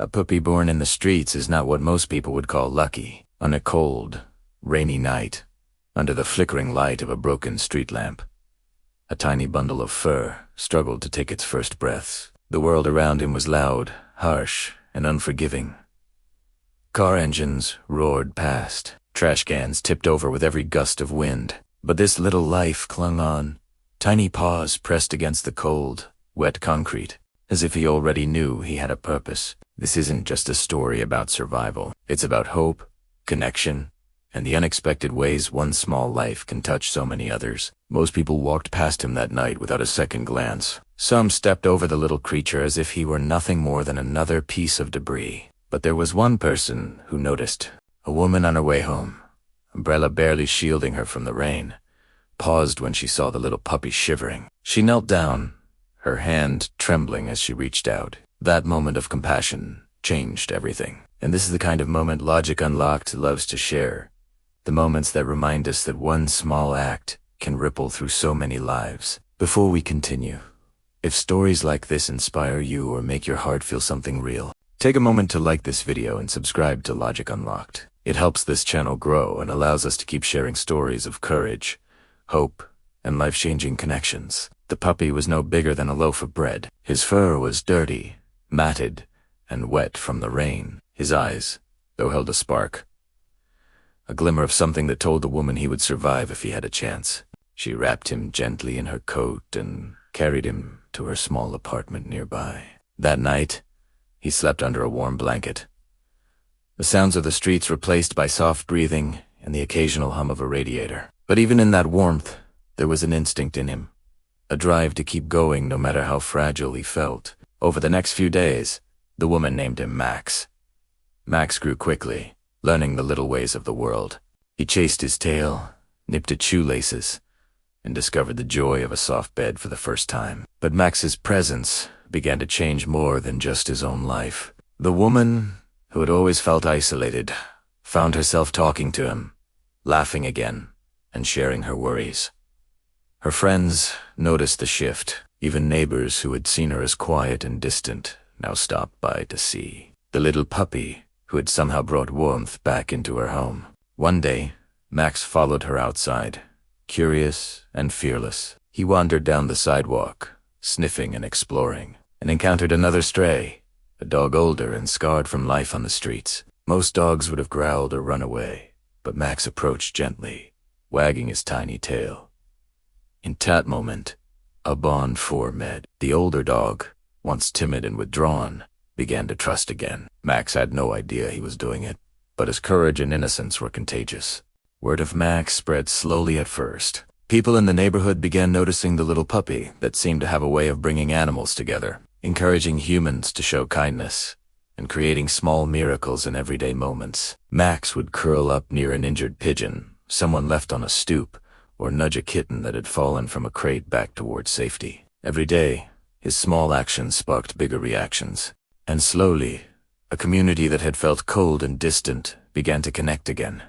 A puppy born in the streets is not what most people would call lucky. On a cold, rainy night, under the flickering light of a broken street lamp, a tiny bundle of fur struggled to take its first breaths. The world around him was loud, harsh, and unforgiving. Car engines roared past. Trash cans tipped over with every gust of wind. But this little life clung on, tiny paws pressed against the cold, wet concrete, as if he already knew he had a purpose. This isn't just a story about survival. It's about hope, connection, and the unexpected ways one small life can touch so many others. Most people walked past him that night without a second glance. Some stepped over the little creature as if he were nothing more than another piece of debris. But there was one person who noticed. A woman on her way home, umbrella barely shielding her from the rain, paused when she saw the little puppy shivering. She knelt down, her hand trembling as she reached out. That moment of compassion changed everything. And this is the kind of moment Logic Unlocked loves to share. The moments that remind us that one small act can ripple through so many lives. Before we continue, if stories like this inspire you or make your heart feel something real, take a moment to like this video and subscribe to Logic Unlocked. It helps this channel grow and allows us to keep sharing stories of courage, hope, and life-changing connections. The puppy was no bigger than a loaf of bread. His fur was dirty, matted, and wet from the rain. His eyes, though, held a spark, a glimmer of something that told the woman he would survive if he had a chance. She wrapped him gently in her coat and carried him to her small apartment nearby. That night, he slept under a warm blanket. The sounds of the streets replaced by soft breathing and the occasional hum of a radiator. But even in that warmth, there was an instinct in him, a drive to keep going no matter how fragile he felt. Over the next few days, the woman named him Max. Max grew quickly, learning the little ways of the world. He chased his tail, nipped at shoelaces, and discovered the joy of a soft bed for the first time. But Max's presence began to change more than just his own life. The woman, who had always felt isolated, found herself talking to him, laughing again, and sharing her worries. Her friends noticed the shift. Even neighbors who had seen her as quiet and distant now stopped by to see the little puppy who had somehow brought warmth back into her home. One day, Max followed her outside, curious and fearless. He wandered down the sidewalk, sniffing and exploring, and encountered another stray, a dog older and scarred from life on the streets. Most dogs would have growled or run away, but Max approached gently, wagging his tiny tail. In that moment, a bond formed. The older dog, once timid and withdrawn, began to trust again. Max had no idea he was doing it, but his courage and innocence were contagious. Word of Max spread slowly at first. People in the neighborhood began noticing the little puppy that seemed to have a way of bringing animals together, encouraging humans to show kindness, and creating small miracles in everyday moments. Max would curl up near an injured pigeon someone left on a stoop, or nudge a kitten that had fallen from a crate back towards safety. Every day, his small actions sparked bigger reactions. And slowly, a community that had felt cold and distant began to connect again.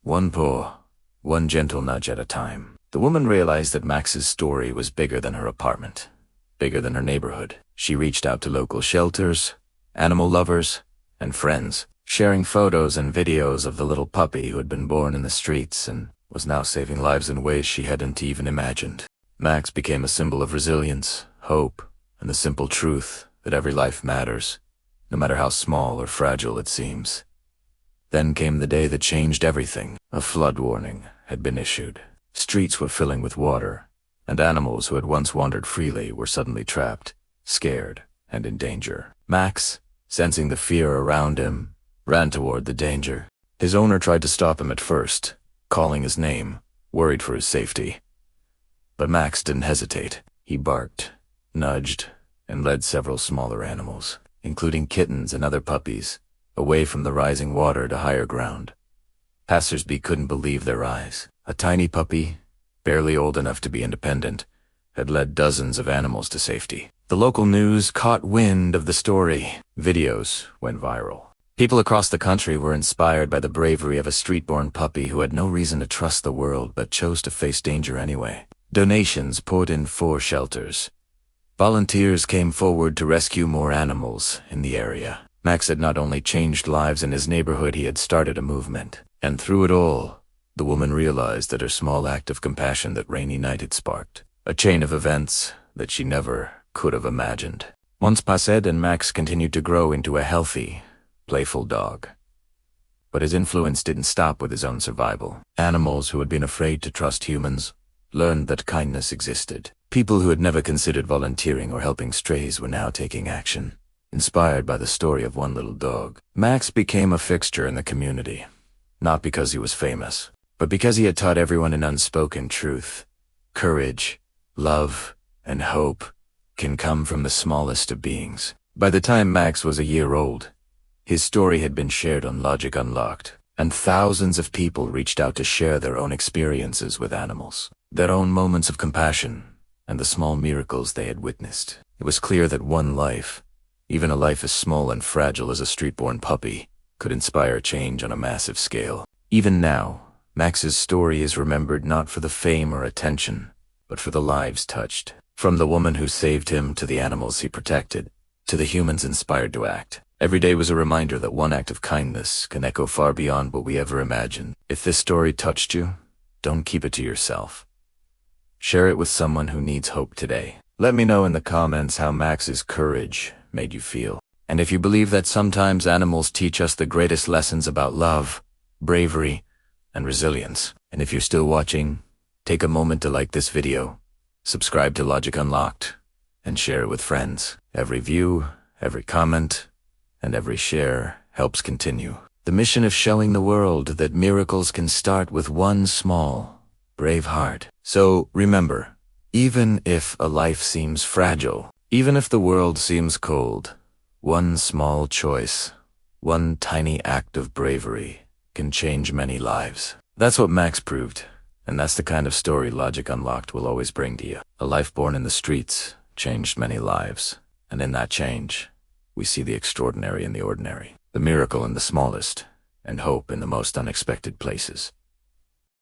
One paw, one gentle nudge at a time. The woman realized that Max's story was bigger than her apartment, bigger than her neighborhood. She reached out to local shelters, animal lovers, and friends, sharing photos and videos of the little puppy who had been born in the streets and was now saving lives in ways she hadn't even imagined. Max became a symbol of resilience, hope, and the simple truth that every life matters, no matter how small or fragile it seems. Then came the day that changed everything. A flood warning had been issued. Streets were filling with water, and animals who had once wandered freely were suddenly trapped, scared, and in danger. Max, sensing the fear around him, ran toward the danger. His owner tried to stop him at first, calling his name, worried for his safety. But Max didn't hesitate. He barked, nudged, and led several smaller animals, including kittens and other puppies, away from the rising water to higher ground. Passersby couldn't believe their eyes. A tiny puppy, barely old enough to be independent, had led dozens of animals to safety. The local news caught wind of the story. Videos went viral. People across the country were inspired by the bravery of a street-born puppy who had no reason to trust the world but chose to face danger anyway. Donations poured in for shelters. Volunteers came forward to rescue more animals in the area. Max had not only changed lives in his neighborhood, he had started a movement. And through it all, the woman realized that her small act of compassion that rainy night had sparked a chain of events that she never could have imagined. Months passed and Max continued to grow into a healthy, playful dog. But his influence didn't stop with his own survival. Animals who had been afraid to trust humans learned that kindness existed. People who had never considered volunteering or helping strays were now taking action. Inspired by the story of one little dog, Max became a fixture in the community. Not because he was famous, but because he had taught everyone an unspoken truth. Courage, love, and hope can come from the smallest of beings. By the time Max was a year old, his story had been shared on Logic Unlocked, and thousands of people reached out to share their own experiences with animals, their own moments of compassion, and the small miracles they had witnessed. It was clear that one life, even a life as small and fragile as a street-born puppy, could inspire change on a massive scale. Even now, Max's story is remembered not for the fame or attention, but for the lives touched. From the woman who saved him to the animals he protected, to the humans inspired to act. Every day was a reminder that one act of kindness can echo far beyond what we ever imagined. If this story touched you, don't keep it to yourself. Share it with someone who needs hope today. Let me know in the comments how Max's courage made you feel. And if you believe that sometimes animals teach us the greatest lessons about love, bravery, and resilience. And if you're still watching, take a moment to like this video, subscribe to Logic Unlocked, and share it with friends. Every view, every comment, and every share helps continue the mission of showing the world that miracles can start with one small, brave heart. So remember, even if a life seems fragile, even if the world seems cold, one small choice, one tiny act of bravery can change many lives. That's what Max proved, and that's the kind of story Logic Unlocked will always bring to you. A life born in the streets changed many lives, and in that change, we see the extraordinary in the ordinary, the miracle in the smallest, and hope in the most unexpected places.